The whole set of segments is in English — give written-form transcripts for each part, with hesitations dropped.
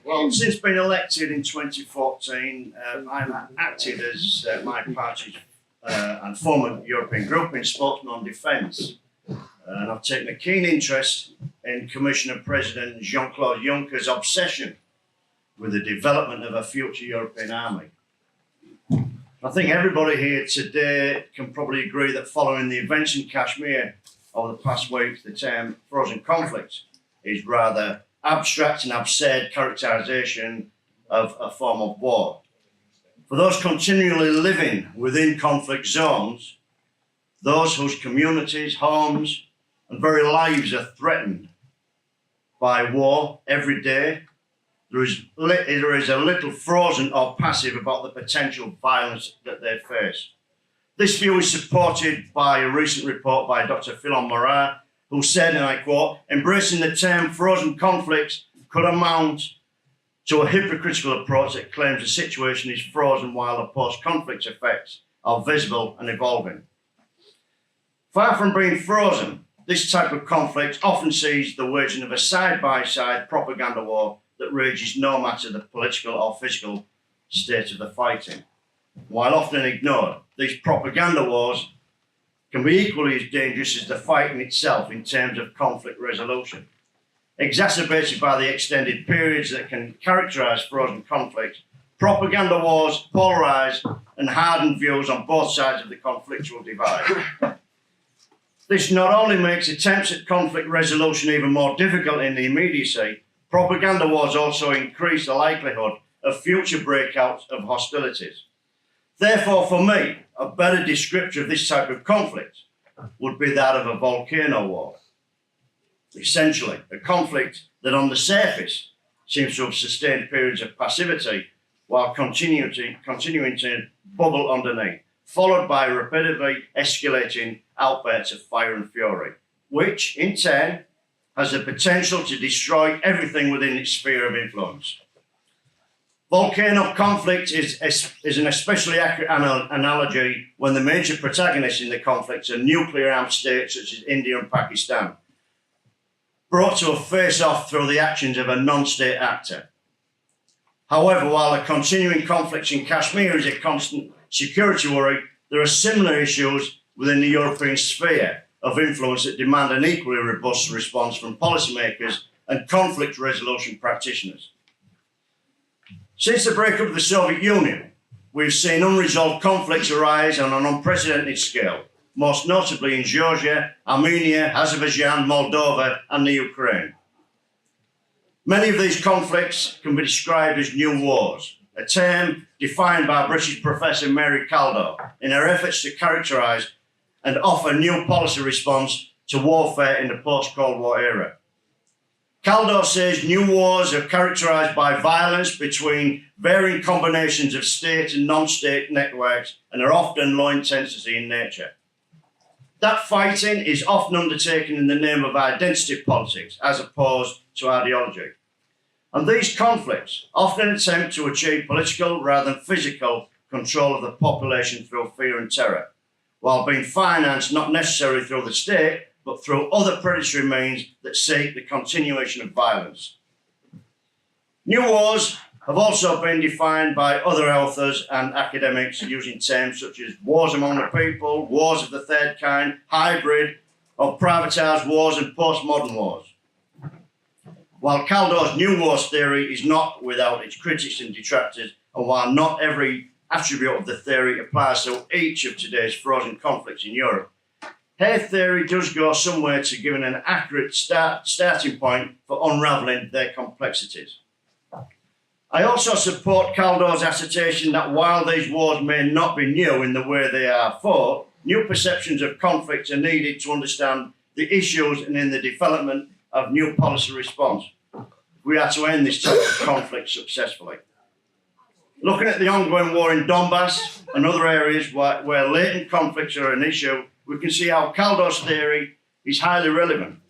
Well, since being elected in 2014, I've acted as my party's and former European group in spokesman on defence. And I've taken a keen interest in Commissioner President Jean-Claude Juncker's obsession with the development of a future European army. I think everybody here today can probably agree that following the events in Kashmir over the past week, the term frozen conflict is rather abstract and absurd characterisation of a form of war. For those continually living within conflict zones, those whose communities, homes, and very lives are threatened by war every day, there is a little frozen or passive about the potential violence that they face. This view is supported by a recent report by Dr. Philon Morat, who said, and I quote, "Embracing the term frozen conflicts could amount to a hypocritical approach that claims the situation is frozen while the post-conflict effects are visible and evolving." Far from being frozen, this type of conflict often sees the waging of a side-by-side propaganda war that rages no matter the political or physical state of the fighting. While often ignored, these propaganda wars can be equally as dangerous as the fighting itself in terms of conflict resolution. Exacerbated by the extended periods that can characterise frozen conflicts, propaganda wars polarise and harden views on both sides of the conflictual divide. This not only makes attempts at conflict resolution even more difficult in the immediacy, propaganda wars also increase the likelihood of future breakouts of hostilities. Therefore, for me, a better descriptor of this type of conflict would be that of a volcano war. Essentially, a conflict that on the surface seems to have sustained periods of passivity while continuing to bubble underneath, followed by rapidly escalating outbursts of fire and fury, which in turn has the potential to destroy everything within its sphere of influence. Volcano conflict is an especially accurate analogy when the major protagonists in the conflict are nuclear armed states such as India and Pakistan, brought to a face-off through the actions of a non-state actor. However, while the continuing conflicts in Kashmir is a constant security worry, there are similar issues within the European sphere of influence that demand an equally robust response from policymakers and conflict resolution practitioners. Since the breakup of the Soviet Union, we've seen unresolved conflicts arise on an unprecedented scale, most notably in Georgia, Armenia, Azerbaijan, Moldova, and the Ukraine. Many of these conflicts can be described as new wars, a term defined by British professor Mary Calder in her efforts to characterise and offer new policy response to warfare in the post-Cold War era. Calder says new wars are characterised by violence between varying combinations of state and non-state networks and are often low intensity in nature. That fighting is often undertaken in the name of identity politics as opposed to ideology. And these conflicts often attempt to achieve political rather than physical control of the population through fear and terror, while being financed not necessarily through the state, but through other predatory means that seek the continuation of violence. New wars have also been defined by other authors and academics using terms such as wars among the people, wars of the third kind, hybrid or privatised wars, and postmodern wars. While Calder's new wars theory is not without its critics and detractors, and while not every attribute of the theory applies to each of today's frozen conflicts in Europe, her theory does go somewhere to giving an accurate starting point for unravelling their complexities. I also support Calder's assertion that while these wars may not be new in the way they are fought, new perceptions of conflict are needed to understand the issues and in the development of new policy response. We are to end this type of conflict successfully. Looking at the ongoing war in Donbass and other areas where latent conflicts are an issue, we can see how Calder's theory is highly relevant.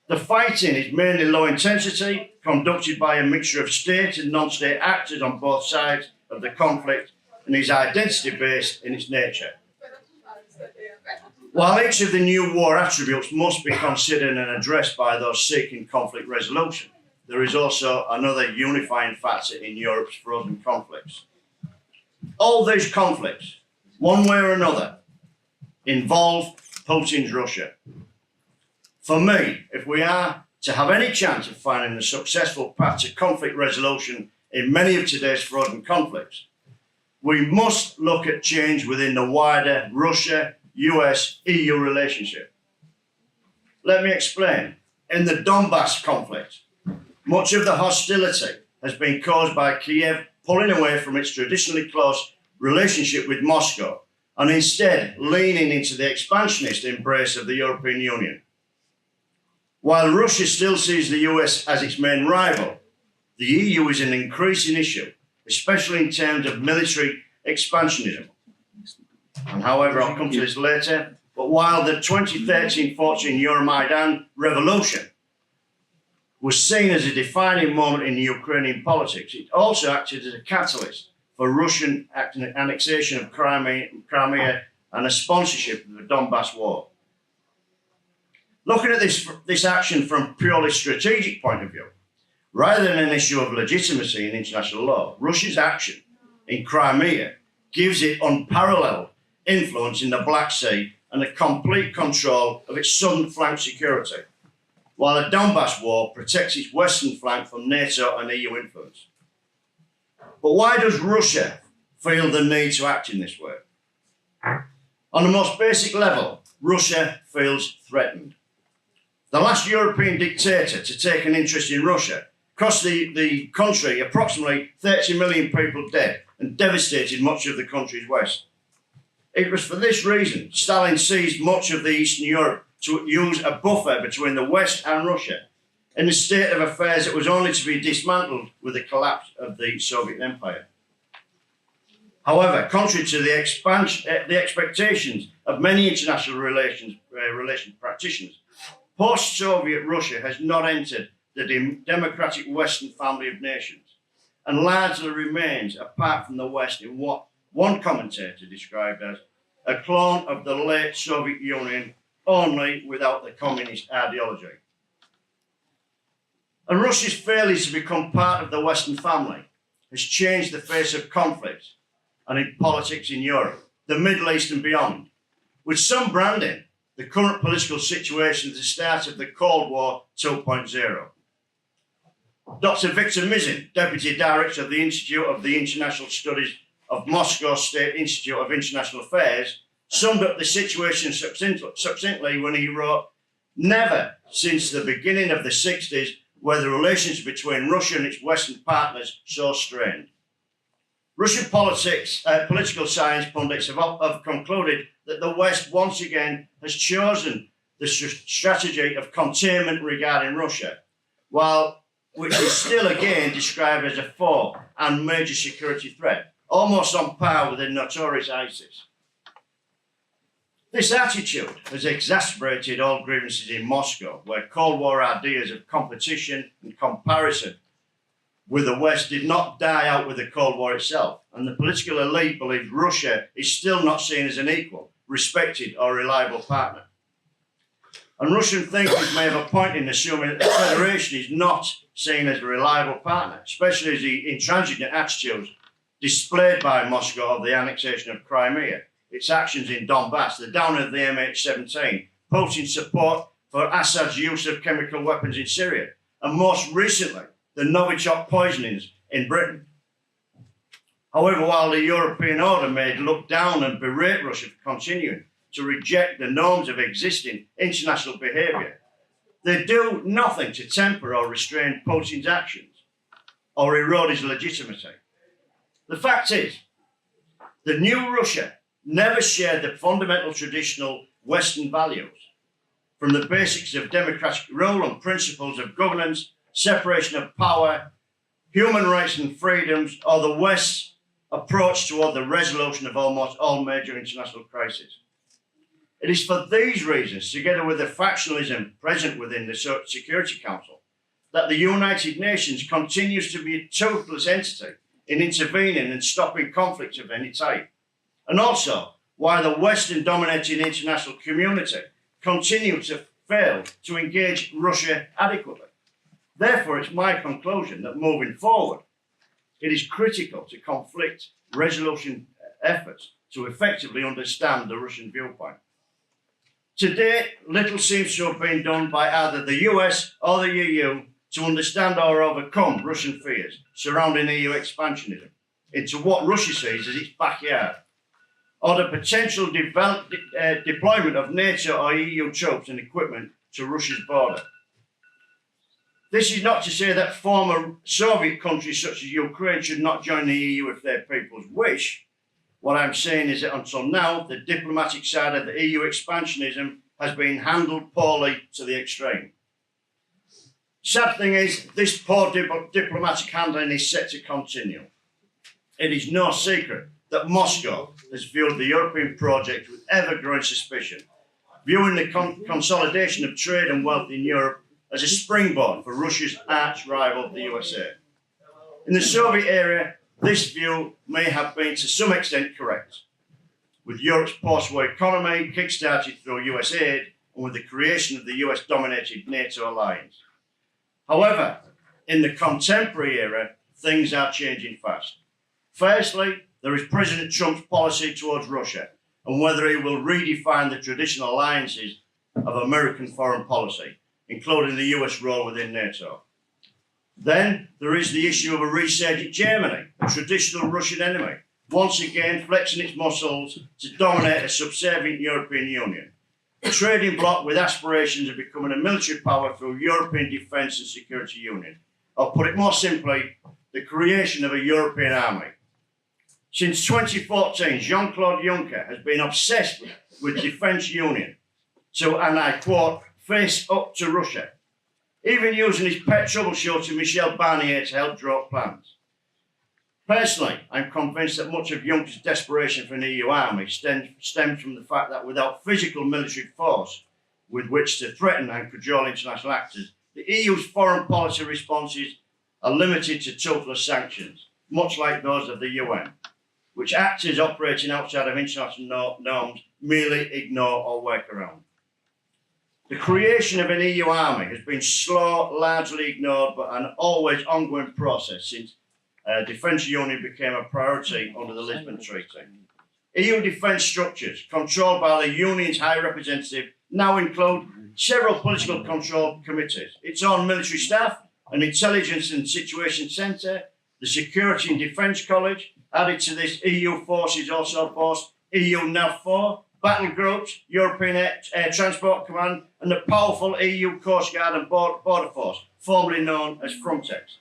The fighting is mainly low intensity, conducted by a mixture of state and non-state actors on both sides of the conflict, and is identity-based in its nature. While each of the new war attributes must be considered and addressed by those seeking conflict resolution, there is also another unifying factor in Europe's frozen conflicts. All these conflicts, one way or another, involve Putin's Russia. For me, if we are to have any chance of finding a successful path to conflict resolution in many of today's frozen conflicts, we must look at change within the wider Russia-US-EU relationship. Let me explain. In the Donbass conflict, much of the hostility has been caused by Kiev pulling away from its traditionally close relationship with Moscow and instead leaning into the expansionist embrace of the European Union. While Russia still sees the US as its main rival, the EU is an increasing issue, especially in terms of military expansionism. And however, I'll come to this later, but while the 2013-14 Euromaidan revolution was seen as a defining moment in Ukrainian politics, it also acted as a catalyst for Russian annexation of Crimea and a sponsorship of the Donbass war. Looking at this action from a purely strategic point of view, rather than an issue of legitimacy in international law, Russia's action in Crimea gives it unparalleled influence in the Black Sea and a complete control of its southern flank security, while the Donbass war protects its western flank from NATO and EU influence. But why does Russia feel the need to act in this way? On the most basic level, Russia feels threatened. The last European dictator to take an interest in Russia cost the country approximately 30 million people dead and devastated much of the country's west. It was for this reason Stalin seized much of the Eastern Europe to use a buffer between the West and Russia in a state of affairs that was only to be dismantled with the collapse of the Soviet Empire. However, contrary to the expectations of many international relations practitioners, post-Soviet Russia has not entered the democratic Western family of nations and largely remains, apart from the West, in what one commentator described as a clone of the late Soviet Union, only without the communist ideology. And Russia's failure to become part of the Western family has changed the face of conflict and in politics in Europe, the Middle East and beyond, with some branding the current political situation as the start of the Cold War 2.0. Dr. Viktor Mizin, Deputy Director of the Institute of the International Studies of Moscow State Institute of International Affairs, summed up the situation succinctly when he wrote, "Never since the beginning of the 60s were the relations between Russia and its Western partners so strained." Russian political science pundits have concluded that the West once again has chosen the strategy of containment regarding Russia, which is still again described as a foe and major security threat, almost on par with the notorious ISIS. This attitude has exacerbated all grievances in Moscow, where Cold War ideas of competition and comparison with the West did not die out with the Cold War itself, and the political elite believes Russia is still not seen as an equal, respected or reliable partner. And Russian thinkers may have a point in assuming that the Federation is not seen as a reliable partner, especially as the intransigent attitudes displayed by Moscow of the annexation of Crimea, its actions in Donbass, the downing of the MH17, Putin's support for Assad's use of chemical weapons in Syria, and most recently, the Novichok poisonings in Britain. However, while the European order may look down and berate Russia for continuing to reject the norms of existing international behaviour, they do nothing to temper or restrain Putin's actions or erode his legitimacy. The fact is, the new Russia never shared the fundamental traditional Western values, from the basics of democratic rule and principles of governance, separation of power, human rights and freedoms, or the West's approach toward the resolution of almost all major international crises. It is for these reasons, together with the factionalism present within the Security Council, that the United Nations continues to be a toothless entity in intervening and stopping conflicts of any type, and also why the Western-dominated international community continues to fail to engage Russia adequately. Therefore, it's my conclusion that moving forward, it is critical to conflict resolution efforts to effectively understand the Russian viewpoint. To date, little seems to have been done by either the US or the EU to understand or overcome Russian fears surrounding EU expansionism into what Russia sees as its backyard, or the potential deployment of NATO or EU troops and equipment to Russia's border. This is not to say that former Soviet countries such as Ukraine should not join the EU if their peoples wish. What I'm saying is that until now, the diplomatic side of the EU expansionism has been handled poorly to the extreme. Sad thing is, this poor diplomatic handling is set to continue. It is no secret that Moscow has viewed the European project with ever-growing suspicion, viewing the consolidation of trade and wealth in Europe as a springboard for Russia's arch rival, the USA. In the Soviet era, this view may have been to some extent correct, with Europe's post-war economy kick-started through US aid and with the creation of the US-dominated NATO alliance. However, in the contemporary era, things are changing fast. Firstly, there is President Trump's policy towards Russia and whether he will redefine the traditional alliances of American foreign policy, including the US role within NATO. Then there is the issue of a resurgent Germany, a traditional Russian enemy, once again flexing its muscles to dominate a subservient European Union, a trading bloc with aspirations of becoming a military power through European Defence and Security Union, or put it more simply, the creation of a European army. Since 2014, Jean-Claude Juncker has been obsessed with defence union to, and I quote, face up to Russia, even using his pet troubleshooter Michel Barnier to help draw up plans. Personally, I'm convinced that much of Juncker's desperation for an EU army stems from the fact that without physical military force with which to threaten and cajole international actors, the EU's foreign policy responses are limited to toothless sanctions, much like those of the UN, which actors operating outside of international norms merely ignore or work around. The creation of an EU army has been slow, largely ignored, but an always ongoing process since defence union became a priority under the Lisbon Treaty. EU defence structures controlled by the Union's High Representative now include several political control committees, its own military staff, an intelligence and situation centre, the Security and Defence College. Added to this, EU forces also boast EU NAVFOR, battle groups, European Air Transport Command, and the powerful EU Coast Guard and Border Force, formerly known as Frontex,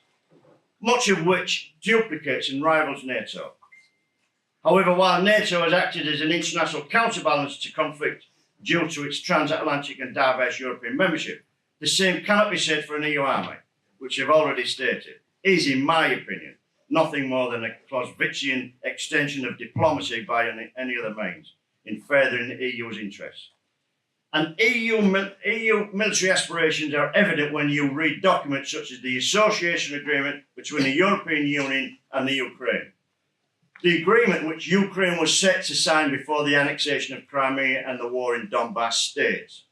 much of which duplicates and rivals NATO. However, while NATO has acted as an international counterbalance to conflict due to its transatlantic and diverse European membership, the same cannot be said for an EU army, which I've already stated, is, in my opinion, nothing more than a Clausewitzian extension of diplomacy by any other means in furthering the EU's interests. And EU military aspirations are evident when you read documents such as the Association Agreement between the European Union and the Ukraine. The agreement which Ukraine was set to sign before the annexation of Crimea and the war in Donbass states,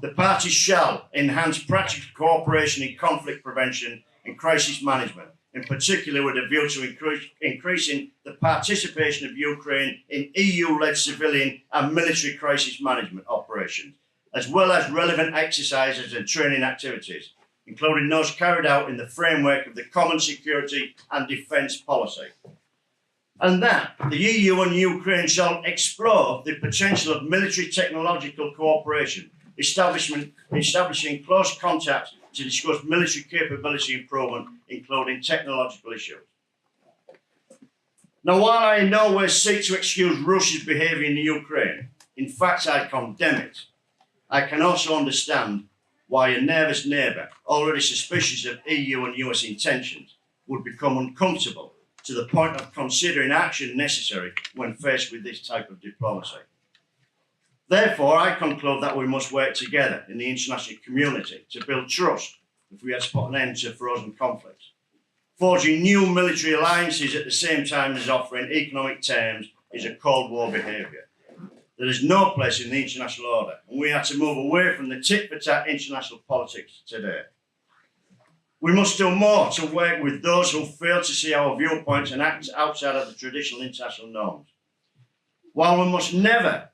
the parties shall enhance practical cooperation in conflict prevention and crisis management, in particular with a view to increasing the participation of Ukraine in EU-led civilian and military crisis management operations, as well as relevant exercises and training activities, including those carried out in the framework of the Common Security and Defence Policy. And that the EU and Ukraine shall explore the potential of military technological cooperation, establishing close contacts to discuss military capability improvement, including technological issues. Now, while I in no way seek to excuse Russia's behaviour in the Ukraine, in fact I condemn it, I can also understand why a nervous neighbour, already suspicious of EU and US intentions, would become uncomfortable to the point of considering action necessary when faced with this type of diplomacy. Therefore, I conclude that we must work together in the international community to build trust if we are to put an end to frozen conflicts. Forging new military alliances at the same time as offering economic terms is a Cold War behaviour. There is no place in the international order, and we are to move away from the tit-for-tat international politics today. We must do more to work with those who fail to see our viewpoints and act outside of the traditional international norms. While we must never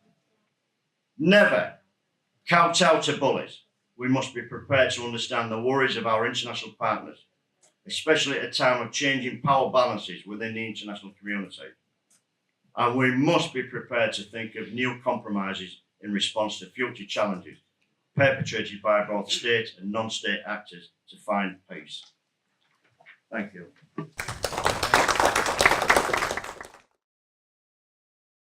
kowtow to bullies, we must be prepared to understand the worries of our international partners, especially at a time of changing power balances within the international community. And we must be prepared to think of new compromises in response to future challenges perpetrated by both state and non-state actors to find peace. Thank you.